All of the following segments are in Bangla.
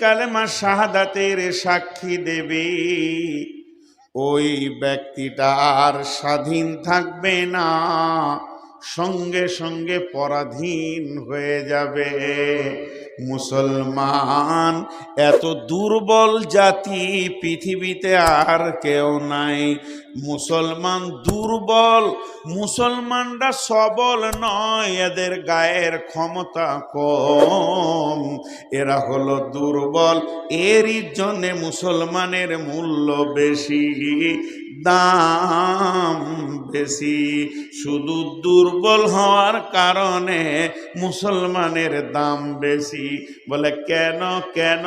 কালেমা শাহাদাতের সাক্ষী দেবে ওই ব্যক্তিটা আর স্বাধীন থাকবে না, সঙ্গে সঙ্গে পরাধীন হয়ে যাবে। মুসলমান এত দুর্বল জাতি পৃথিবীতে আর কেউ নাই। মুসলমান দুর্বল, মুসলমানরা সবল নয়, এদের গায়ের ক্ষমতা কম, এরা হলো দুর্বল। এরই জন্যে মুসলমানের মূল্য বেশি, দাম বেশি। শুধু দুর্বল হওয়ার কারণে মুসলমানের দাম বেশি। বলে কেন কেন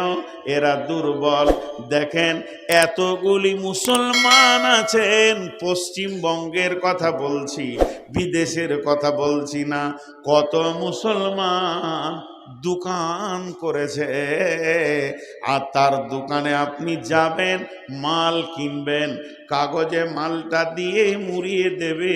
এরা দুর্বল? দেখেন এতগুলি মুসলমান আছেন, পশ্চিমবঙ্গের কথা বলছি, বিদেশের কথা বলছি না। কত মুসলমান দোকান করেছে, আর তার দোকানে আপনি যাবেন, মাল কিনবেন, কাগজে মালটা দিয়ে মুড়িয়ে দেবে,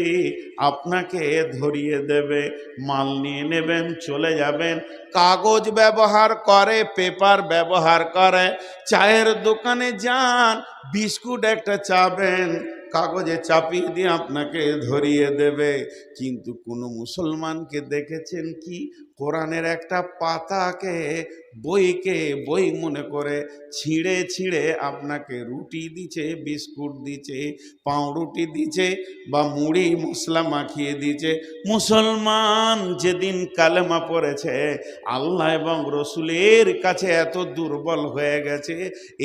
আপনাকে ধরিয়ে দেবে, মাল নিয়ে নেবেন, চলে যাবেন। কাগজ ব্যবহার করে, পেপার ব্যবহার করে। চায়ের দোকানে যান, বিস্কুট একটা চাবেন, কাগজে চাপিয়ে দিয়ে আপনাকে ধরিয়ে দেবে। কিন্তু কোনো মুসলমানকে দেখেছেন কি কোরআনের একটা পাতাকে, বইকে বই মনে করে ছিঁড়ে ছিঁড়ে আপনাকে রুটি দিচ্ছে, বিস্কুট দিচ্ছে, পাউরুটি দিচ্ছে, বা মুড়ি মশলা মাখিয়ে দিচ্ছে? মুসলমান যেদিন কালেমা পড়েছে, আল্লাহ এবং রসুলের কাছে এত দুর্বল হয়ে গেছে,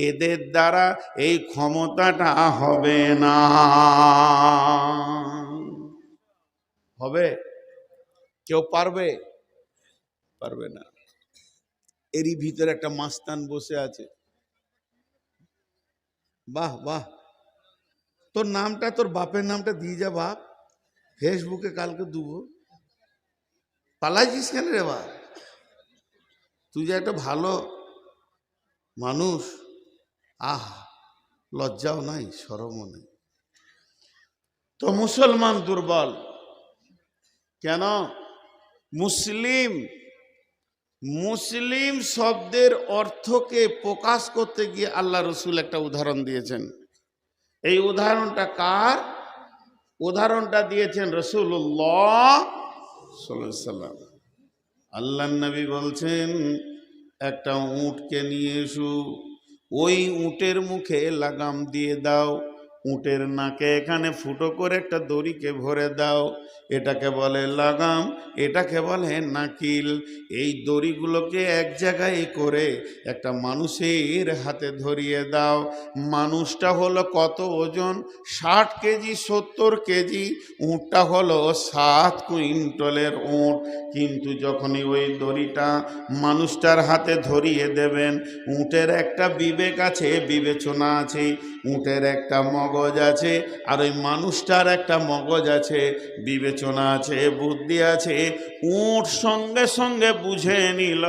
এদের দ্বারা এই ক্ষমতাটা হবে না। হবে? কেউ পারবে? পারবে না। এরই ভিতরে একটা মাস্তান বসে আছে। বাহ বাহ, তোর নামটা, তোর বাপের নামটা দিয়ে যা বাপ, ফেসবুকে কালকে দেবো। পালাইছিস কেন রে বাপ? তুই যে একটা ভালো মানুষ, আহ লজ্জাও নাই, শরমও নেই। তো মুসলমান দুর্বল কেন? মুসলিম, মুসলিম শব্দের অর্থকে প্রকাশ করতে গিয়ে আল্লাহ রসুল একটা উদাহরণ দিয়েছেন। এই উদাহরণটা কার? উদাহরণটা দিয়েছেন রাসূলুল্লাহ সাল্লাল্লাহু আলাইহি ওয়াসাল্লাম। আল্লাহর নবী বলছেন, একটা উটকে নিয়ে এসো, ওই উটের মুখে লাগাম দিয়ে দাও, উটের নাকে এখানে ফুটো করে একটা দড়িকে ভরে দাও, এটাকে বলে লাগাম, এটাকে বলে নাকিল। এই দড়িগুলোকে এক জায়গায় করে একটা মানুষের হাতে ধরিয়ে দাও। মানুষটা হলো কত ওজন? 60 কেজি 70 কেজি। উটটা হলো 7 কুইন্টলের উট। কিন্তু যখনই ওই দড়িটা মানুষটার হাতে ধরিয়ে দেবেন, উটের একটা বিবেক আছে, বিবেচনা আছে, উটের একটা মগজ আছে, আর ওই মানুষটার একটা মগজ আছে, বিবেচনা আছে, বুদ্ধি আছে। উট সঙ্গে সঙ্গে বুঝে নিল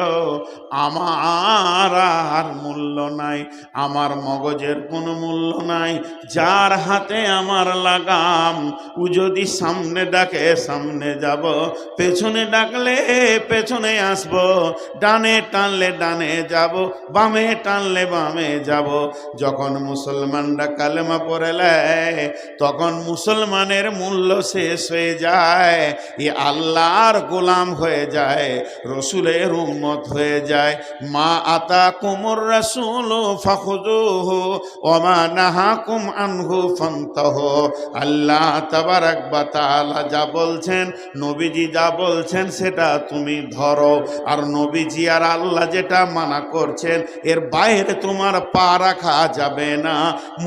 আমার আর মূল্য নাই, আমার মগজের কোনো মূল্য নাই। যার হাতে আমার লাগাম, ও যদি সামনে ডাকে সামনে যাব, পেছনে ডাকলে পেছনে আসব, ডানে টানলে ডানে যাব, বামে টানলে বামে যাব। যখন মুসলমানরা কালেমা পড়ে নেয়, তখন মুসলমানের মূল্য শেষ হয়ে যায়, এ আল্লাহর গোলাম হয়ে যায়, রসুলের উম্মত হয়ে যায়। মা আতাকুমুর রাসূলু ফাখুযুহু ওয়া মা নাহাকুম আনহু ফান্তাহু। আল্লাহ তাবারাক ওয়া তাআলা যা বলছেন, নবীজি যা বলছেন, সেটা তুমি ধরো। আর নবীজি আর আল্লাহ যেটা মানা করছেন, এর বাইরে তোমার পা রাখা যাবে না।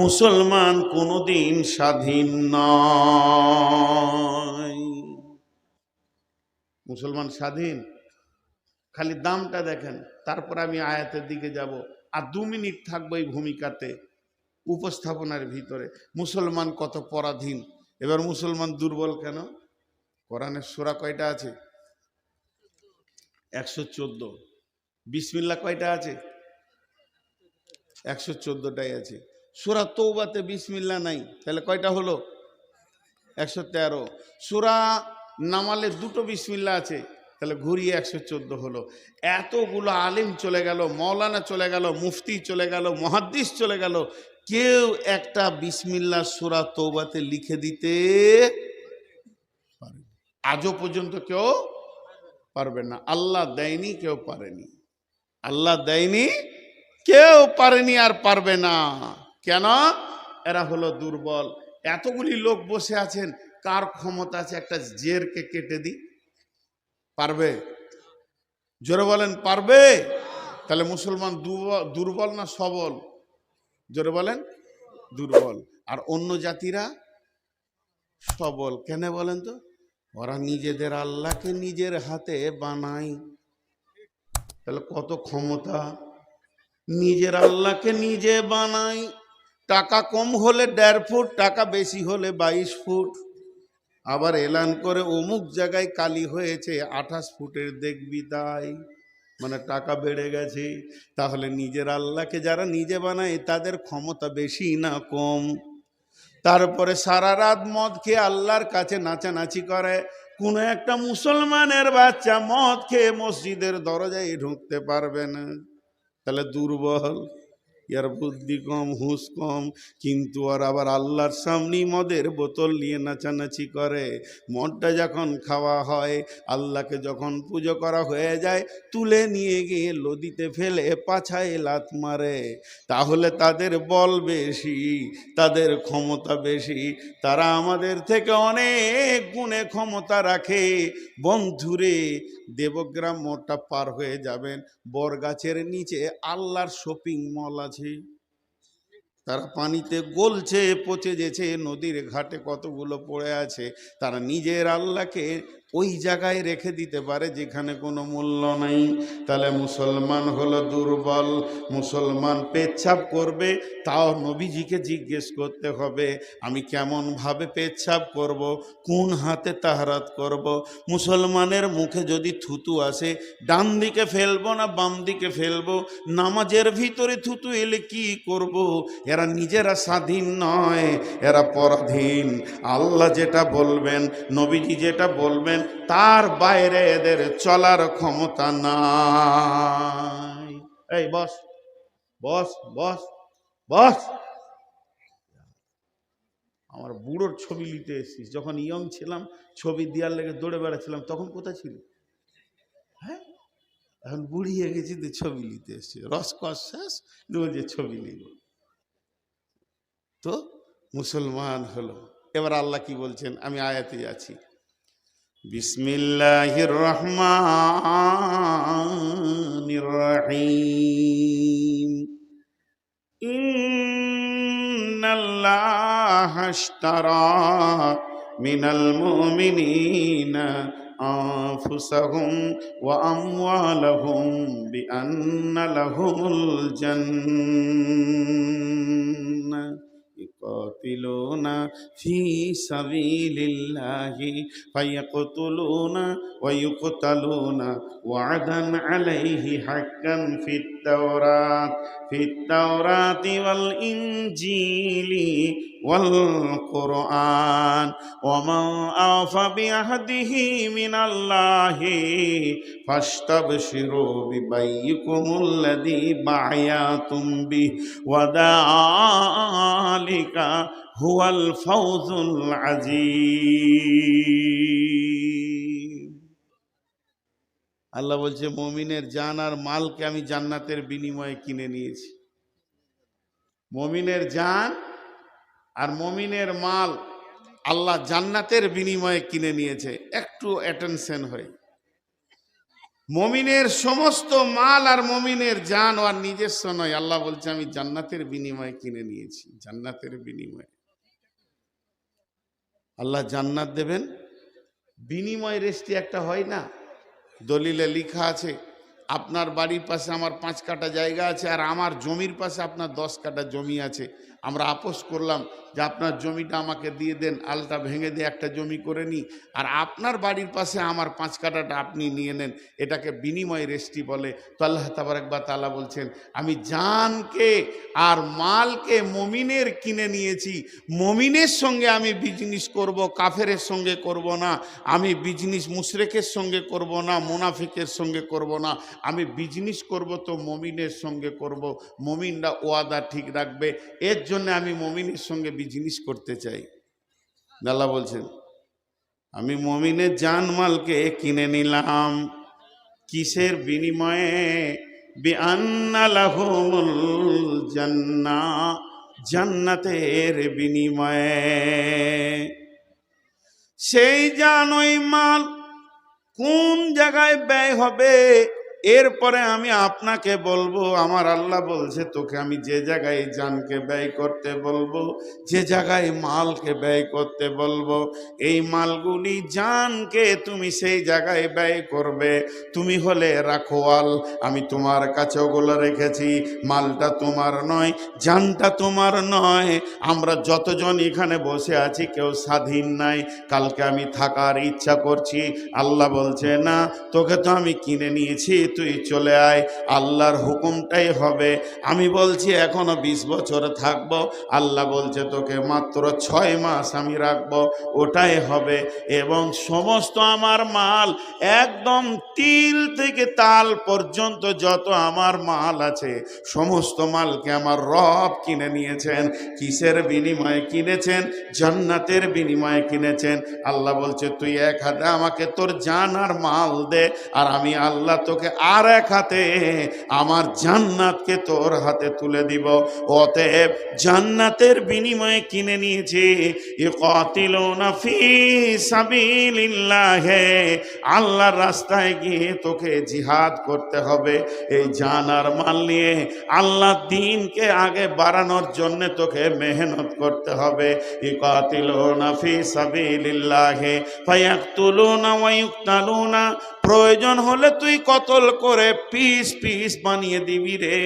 মুসলমান কোনোদিন স্বাধীন নয়। মুসলমান স্বাধীন? খালি দামটা দেখেন, তারপর আমি আয়াতের দিকে যাব। আর 2 মিনিট থাকবো এই ভূমিকাতে, উপস্থাপনার ভিতরে। মুসলমান কত পরাধীন। এবার মুসলমান দুর্বল কেন? কোরআনের সূরা কয়টা আছে? 114। বিসমিল্লাহ কয়টা আছে? 114টাই আছে। সূরা তওবাতে বিসমিল্লাহ নাই, তাহলে কয়টা হলো? 113। সূরা নামালে 2টো বিসমিল্লাহ আছে, তাহলে ঘুরিয়ে 114 হলো। এতগুলো আলিম চলে গেল, মৌলানা চলে গেল, মুফতি চলে গেল, মুহাদ্দিস চলে গেল, কেউ একটা বিসমিল্লাহ সূরা তওবাতে লিখে দিতে পারে আজও পর্যন্ত কেউ পারবে না। আল্লাহ দেয়নি, কেউ পারেনি। আল্লাহ দেয়নি, কেউ পারেনি আর পারবে না। কেন? এরা হলো দুর্বল। এতগুলি লোক বসে আছেন, কার ক্ষমতা আছে একটা জেরকে কেটে দিই? পারবে? জোরে বলেন, পারবে? তাহলে মুসলমান দুর্বল না সবল? জোরে বলেন, দুর্বল। আর অন্য জাতিরা সবল। কেন বলেন তো? ওরা নিজেদের আল্লাহকে নিজের হাতে বানায়। তাহলে কত ক্ষমতা! নিজের আল্লাহকে নিজে বানাই। টাকা কম হলে 1.5 ফুট, টাকা বেশি হলে 22 ফুট। আবার এলান করে অমুক জায়গায় কালি হয়েছে 28 ফুটের দেখবি তাই, মানে টাকা বেড়ে গেছে। তাহলে নিজের আল্লাহকে যারা নিজে বানায় তাদের ক্ষমতা বেশি না কম? তারপরে সারা রাত মদ খেয়ে আল্লাহর কাছে নাচানাচি করে। কোন একটা মুসলমানের বাচ্চা মদ খেয়ে মসজিদের দরজায় ঢুকতে পারবে না। তাহলে দুর্বল, ইয়ার বুদ্ধি কম, হুঁশ কম। কিন্তু আর আবার আল্লাহর সামনে মদের বোতল নিয়ে নাচানাচি করে। মদটা যখন খাওয়া হয়, আল্লাহকে যখন পুজো করা হয়ে যায়, তুলে নিয়ে গিয়ে নদীতে ফেলে পাছায় লাত মারে। তাহলে তাদের বল বেশি, তাদের ক্ষমতা বেশি। তারা আমাদের থেকে অনেক গুণে ক্ষমতা রাখে। বন্ধুরে, দেবগ্রাম মোড়টা পার হয়ে যাবেন, বরগাছের নিচে আল্লাহর শপিং মল আছে। তারা পানিতে গলছে, পচে যেছে, নদীর ঘাটে কতগুলো পড়ে আছে। তারা নিজের আল্লাহকে ওই জায়গায় রেখে দিতে পারে যেখানে কোনো মূল্য নাই। তাহলে মুসলমান হলো দুর্বল। মুসলমান পেচ্ছাপ করবে, তাও নবীজিকে জিজ্ঞেস করতে হবে আমি কেমন ভাবে পেচ্ছাপ করব, কোন হাতে তাহারাত করব। মুসলমানের মুখে যদি থুতু আসে, ডান দিকে ফেলবো না বাম দিকে ফেলবো? নামাজের ভিতরে থুতু এলে কি করব? এরা নিজেরা স্বাধীন নয়, এরা পরাধীন। আল্লাহ যেটা বলবেন, নবীজি যেটা বলবেন, তার বাইরে এদের চলার ক্ষমতা নাই। এই বস বস বস বস। আমার বুড়োর ছবি নিতে এসেছিস। যখন ইয়ং ছিলাম, ছবি দেওয়ার লেগে দৌড়ে বেড়াচ্ছিলাম, তখন কোথায় ছিল? হ্যাঁ, এখন বুড়িয়ে গেছি তো ছবি নিতে এসেছি। রসকস শেষ, যে ছবি নিব। তো মুসলমান হলো। এবার আল্লাহ কি বলছেন, আমি আয়াতে যাচ্ছি। বিসমিল্লাহির রহমানির রহিম। ইন্নাল্লাহা আশতারা মিনাল মুমিনিনা আনফুসাহুম ওয়া আমওয়ালাহুম বিআন্না লাহুমুল জান্নাহ ইউকাতিলুনা ফি সাবিলিল্লাহি ফায়াকতুলুনা ওয়া ইউকতালুনা ওয়া'দান আলাইহি হাক্কান ফিত তাওরাতি ওয়াল ইনজিলি ওয়াল কুরআন ওয়া মান আওফা বিআহদিহি মিনাল্লাহি ফাস্তাবশিরু বিবাইয়িকুমুল্লাযী বা'য়াতুম বিহি ওয়া যালিকা হুয়াল ফাওজুল আযীম। আল্লাহ বলছে, মুমিনের জান আর মালকে আমি জান্নাতের বিনিময়ে কিনে নিয়েছি। মুমিনের জান আর মুমিনের মাল আল্লাহ জান্নাতের বিনিময়ে কিনে নিয়েছে। একটু অ্যাটেনশন হয়। মুমিনের সমস্ত মাল আর মুমিনের জান আর নিজস্ব নয়। আল্লাহ বলছে আমি জান্নাতের বিনিময়ে কিনে নিয়েছি। জান্নাতের বিনিময়ে আল্লাহ জান্নাত দেবেন। বিনিময় রেস্টি একটা হয় না, দলিলে লেখা আছে আপনার বাড়ির পাশে আমার 5 কাঠা জায়গা আছে, আর আমার জমির পাশে আপনার 10 কাঠা জমি আছে। আমরা আপোস করলাম যে আপনার জমিটা আমাকে দিয়ে দেন, আলটা ভেঙে দিয়ে একটা জমি করে নিই, আর আপনার বাড়ির পাশে আমার 5 কাঠাটা আপনি নিয়ে নেন, এটাকে বিনিময় রেস্টি বলে। তো আল্লাহ তাবারক ওয়া তাআলা বলছেন, আমি জানকে আর মালকে মমিনের কিনে নিয়েছি, মমিনের সঙ্গে আমি বিজনেস করব, কাফেরের সঙ্গে করব না। আমি বিজনেস মুশরিকের সঙ্গে করব না, মুনাফিকের সঙ্গে করব না। আমি বিজনেস করব তো মমিনের সঙ্গে করব, মমিনরা ওয়াদা ঠিক রাখবে, এর জন্য আমি মমিনের সঙ্গে বিজনেস করতে চাই। আল্লাহ বলছেন, আমি মমিনের জানমালকে কিনে নিলাম, কিসের বিনিময়ে? বিআন্না লাহুমুল জান্নাহ, জান্নাতের বিনিময়ে। সেই জান, ওই মাল কোন জায়গায় ব্যয় হবে, এরপরে আমি আপনাকে বলবো। আমার আল্লাহ বলছে, তোকে আমি যে জায়গায় জানকে ব্যয় করতে বলবো, যে জায়গায় মালকে ব্যয় করতে বলবো, এই মালগুলি জানকে তুমি সেই জায়গায় ব্যয় করবে। তুমি হলে রাখোয়াল, আমি তোমার কাছে ওগুলো রেখেছি। মালটা তোমার নয়, জানটা তোমার নয়। আমরা যতজন এখানে বসে আছি কেউ স্বাধীন নাই। কালকে আমি থাকার ইচ্ছা করছি, আল্লাহ বলছে না, তোকে তো আমি কিনে নিয়েছি, তুই চলে আয়, আল্লাহর হুকুমটাই হবে। আমি বলছি এখনো 20 বছর থাকবো, আল্লাহ বলছে তোকে মাত্র 6 মাস আমি রাখবো, ওটাই হবে। এবং সমস্ত আমার মাল, একদম তিল থেকে তাল পর্যন্ত যত আমার মাল আছে, সমস্ত মালকে আমার রব কিনে নিয়েছেন। কিসের বিনিময়ে কিনেছেন? জান্নাতের বিনিময়ে কিনেছেন। আল্লাহ বলছে, তুই এক হাতে আমাকে তোর জান আর মাল দে, আর আমি আল্লাহ তোকে আর এক হাতে আমার জান্নাতকে তোর হাতে তুলে দিব। অতএব জান্নাতের বিনিময়ে কিনে নিয়েছি। ইকাতিলুনা ফি সাবিলিল্লাহ, আল্লাহর রাস্তায় গিয়ে তোকে জিহাদ করতে হবে। এই জান আর মাল নিয়ে আল্লাহর দ্বীনকে আগে বাড়ানোর জন্য তোকে মেহনত করতে হবে। ইকাতিলুনা ফি সাবিলিল্লাহ ফায়াকতুলুনা ওয়া ইউকতালুনা, প্রয়োজন হলে তুই কতল করে পিস পিস বানিয়ে দিবি রে,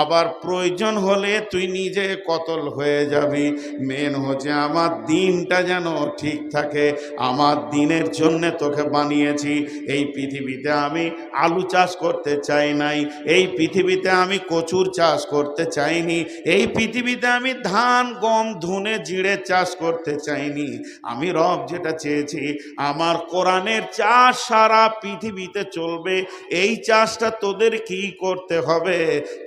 আবার প্রয়োজন হলে তুই নিজে কতল হয়ে যাবি। মেন হচ্ছে আমার দিনটা যেন ঠিক থাকে, আমার দিনের জন্যে তোকে বানিয়েছি। এই পৃথিবীতে আমি আলু চাষ করতে চাই নাই, এই পৃথিবীতে আমি কচুর চাষ করতে চাইনি, এই পৃথিবীতে আমি ধান গম ধুনে জিড়ে চাষ করতে চাইনি। আমি রব যেটা চেয়েছি, আমার কোরআনের চাষ সারা পৃথিবীতে চলবে। এই চাষটা তোদের কি করতে হবে?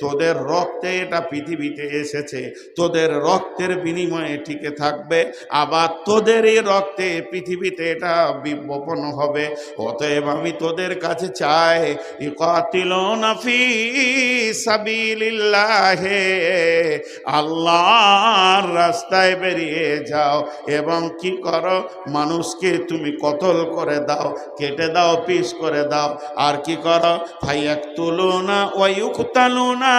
তোদের রক্তে এটা পৃথিবীতে এসেছে, তোদের রক্তের বিনিময়ে টিকে থাকবে, আবার তোদের এই রক্তে পৃথিবীতে এটা বপন হবে। অতএব আমি তোদের কাছে চাই, ইকাতিলুনা ফি সাবিলিল্লাহ, আল্লাহর রাস্তায় বেরিয়ে যাও এবং কি করো? মানুষকে তুমি কতল করে দাও, কেটে দাও, পিস করে দাও। আর কি করো? ফায়াকতুলুনা ওয়া ইউকতালুনা,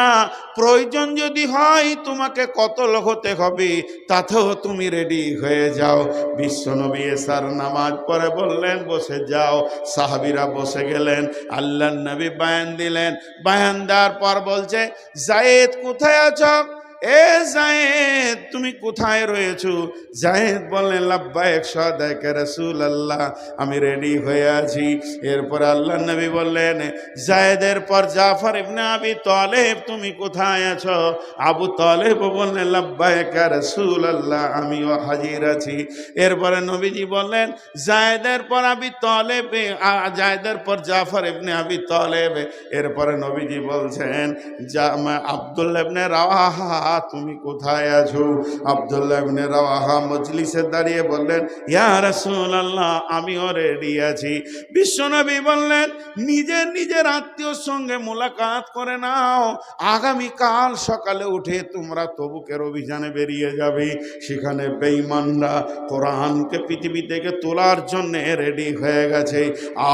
প্রয়োজন যদি হয় তোমাকে কতল হতে হবে, তাতেও তুমি রেডি হয়ে যাও। বিশ্বনবী এশার নামাজ পড়ে বললেন, বসে যাও। সাহাবীরা বসে গেলেন। আল্লাহর নবী বয়ান দিলেন। বয়ান দেওয়ার পর বলছে, যায়েদ কোথায় আছো? এ যায়েদ, তুমি কোথায় রয়েছো? যায়েদ বললেন, লাব্বাইক সাদাক রাসূলুল্লাহ, আমি রেডি হয়ে আছি। এরপর আল্লাহর নবী বললেন, যায়েদের পর জাফর ইবনে আবি তালেব, তুমি কোথায় আছো? আবু তালেব বললেন, লাব্বাইক রাসূলুল্লাহ, আমিও হাজির আছি। এরপরে নবীজি বললেন, যায়েদের পর আবি তালেব, যায়েদের পর জাফর ইবনে আবি তালেব। এরপরে নবীজি বলছেন, আব্দুল্লাহ ইবনে রাওয়াহা, তুমি কোথায় আছো? আব্দুল্লাহ ইবনে রাওয়াহা মজলিসে দাঁড়িয়ে বললেন, ইয়া রাসূলুল্লাহ, আমিও রেডি আছি। বিশ্বনবী বললেন, নিজের নিজের আত্মীয়র সঙ্গে মোলাকাত করে নাও, আগামী কাল সকালে উঠে তোমরা তবুকের অভিযানে বেরিয়ে যাবে। সেখানে বেঈমানরা কোরআনকে পৃথিবী থেকে তোলার জন্য রেডি হয়ে গেছে।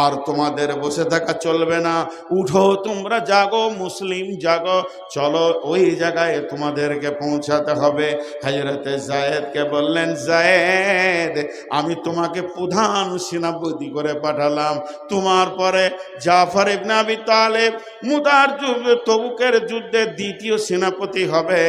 আর তোমাদের বসে থাকা চলবে না, উঠো, তোমরা জাগো, মুসলিম জাগো, চলো ওই জায়গায় তোমাদের তোমাদেরকে পৌঁছাতে হবে। হযরতে যায়েদকে বললেন, যায়েদ, আমি তোমাকে প্রধান সেনাপতি করে পাঠালাম, তোমার পরে জাফর ইবনে আবি তালেব মুতার যুদ্ধে, তবুকের যুদ্ধে দ্বিতীয় সেনাপতি হবে।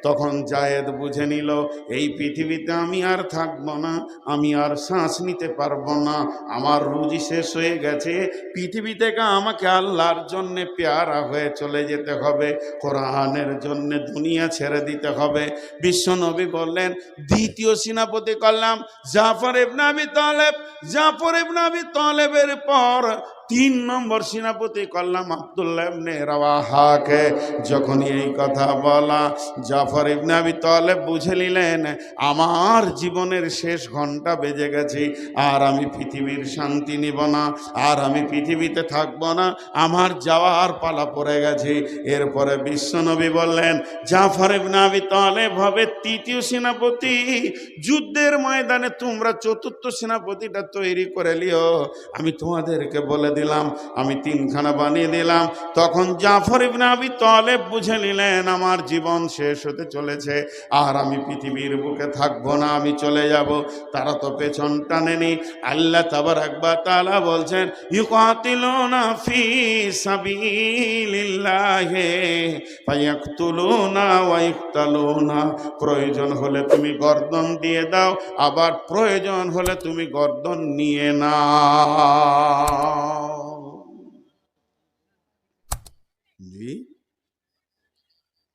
তখন যায়েদ বুঝে নিল, এই পৃথিবীতে আমি আর থাকবো না, আমি আর শ্বাস নিতে পারবো না, আমার রুজি শেষ হয়ে গেছে, পৃথিবী থেকে আমাকে আল্লাহর জন্যে পেয়ারা হয়ে চলে যেতে হবে, কোরআনের জন্যে দুনিয়া ছেড়ে দিতে হবে। বিশ্ব নবী বললেন, দ্বিতীয় সেনাপতি করলাম জাফর ইবনে আবি তালেব। জাফর ইবনে আবি তালেবের পর 3 নম্বর সেনাপতি করলাম আব্দুল্লাহ ইবনে রাওয়াহাকে। যখন এই কথা বলা, জাফর ইবনে আবি তালেব বুঝে নিলেন, আমার জীবনের শেষ ঘন্টা বেজে গেছে, আর আমি পৃথিবীর শান্তি নিব না, আর আমি পৃথিবীতে থাকব না, আমার যাওয়ার পালা পড়ে গেছে। এরপরে বিশ্বনবী বললেন, জাফর ইবনে আবি তালেব হবে তৃতীয় সেনাপতি, যুদ্ধের ময়দানে তোমরা চতুর্থ সেনাপতিটা তৈরি করে লিও। আমি তোমাদেরকে বলে দিলাম, আমি 3খানা বানিয়ে দিলাম। তখন জাফর ইবনে আবি তালেব বুঝে নিলেন, আমার জীবন শেষ হতে চলেছে, আর আমি পৃথিবীর বুকে থাকবো না, আমি চলে যাব। তারা তো পেছন টানেনি। আল্লাহ তাবারাক ওয়া তাআলা বলছেন, ইউকাতিলুনা ফি সাবিলিল্লাহি ফায়াকতুলুনা ওয়া ইকতালুনা। প্রয়োজন হলে তুমি গর্দন দিয়ে দাও, আবার প্রয়োজন হলে তুমি গর্দন নিয়ে নাও। জি,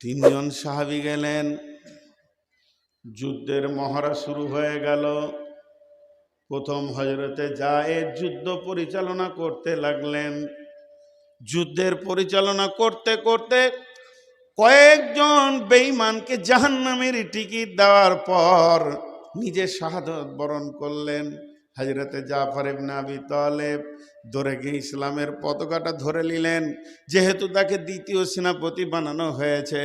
3 জন সাহাবী গেলেন, যুদ্ধের মহড়া শুরু হয়ে গেল। প্রথম হযরতে যায়েদ যুদ্ধ পরিচালনা করতে লাগলেন। যুদ্ধের পরিচালনা করতে করতে কয়েকজন বেঈমানকে জাহান্নামের টিকিট দেওয়ার পর নিজে শাহাদাত বরণ করলেন। হযরতে জাফর ইবনে আবি তালেব ধরে গিয়ে ইসলামের পতাকাটা ধরে নিলেন। যেহেতু তাকে দ্বিতীয় সেনাপতি বানানো হয়েছে,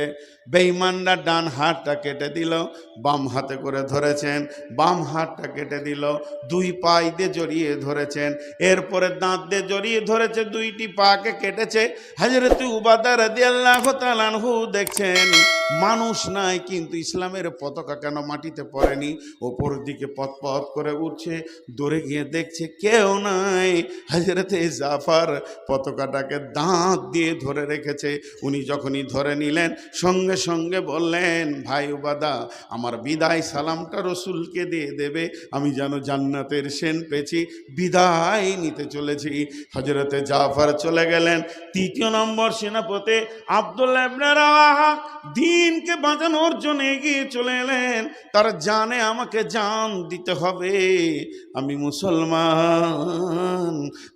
বেঈমানরা ডান হাতটা কেটে দিল, বাম হাতে করে ধরেছেন, বাম হাতটা কেটে দিল, 2 পাই দিয়ে জড়িয়ে ধরেছেন, এরপরে দাঁত দিয়ে জড়িয়ে ধরেছে, 2টি পাকে কেটেছে। হযরতে উবাদা রাদিয়াল্লাহু তাআলা আনহু দেখছেন মানুষ নাই, কিন্তু ইসলামের পতাকা কেন মাটিতে পড়েনি, ওপর দিকে পথ করে উঠছে। দৌড়ে গিয়ে দেখছে কেউ নাই। হযরতে জাফর পতাকাটাকে দাঁত দিয়ে ধরে রেখেছে। উনি যখনই ধরে নিলেন, সঙ্গে সঙ্গে বললেন, ভাই উবাদা, আমার বিদায় সালামটা রসুলকে দিয়ে দেবে, আমি যেন জান্নাতের সেন পেয়েছি, বিদায় নিতে চলেছি। হযরতে জাফর চলে গেলেন। 3 নম্বর সেনাপতি আব্দুল্লাহ ইবনে রাওয়াহা দিনকে বাঁচানোর জন্য এগিয়ে চলে এলেন। তারা জানে আমাকে জান দিতে হবে, আমি মুসলমান,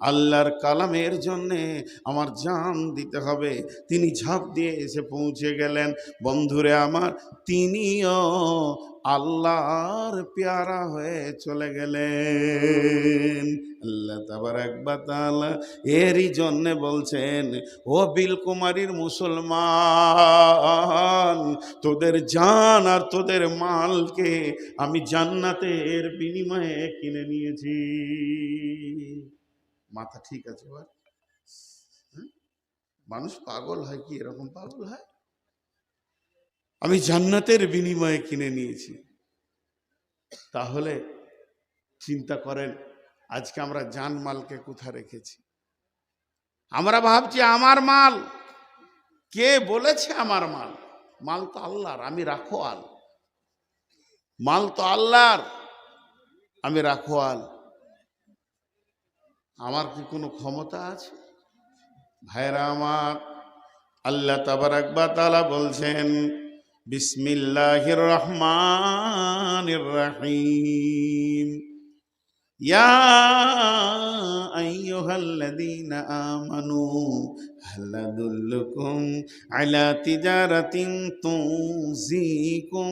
আল্লাহর কালামের জন্যে আমার জান দিতে হবে। তিনি ঝাঁপ দিয়ে এসে পৌঁছে গেলেন। বন্ধুরে আমার, তিনিও আল্লাহর পেয়ারা হয়ে চলে গেলেন। আল্লাহ তাবারাক ওয়া তাআলা এরই জন্যে বলছেন, ও বিলকুমারীর মুসলমান, তোদের জান আর তোদের মালকে আমি জান্নাতের বিনিময়ে কিনে নিয়েছি। মাথা ঠিক আছে? মানুষ পাগল হয় কি এরকম পাগল হয়? আমি জান্নাতের বিনিময়ে কিনে নিয়েছি। তাহলে চিন্তা করেন, আজকে আমরা জান মালকে কোথায় রেখেছি? আমরা ভাবছি আমার মাল। কে বলেছে আমার মাল? মাল তো আল্লাহর, আমি রাখোয়াল। মাল তো আল্লাহর, আমি রাখোয়াল। আমার কি কোনো ক্ষমতা আছে? ভাইরা আমার, আল্লাহ তাবারাক ওয়া তাআলা বলছেন, বিসমিল্লাহির রহমানির রহিম, ইয়া আইয়ুহাল্লাযীনা আমানু হাল আদুল্লুকুম আলা তিজারাতিন তুনজিকুম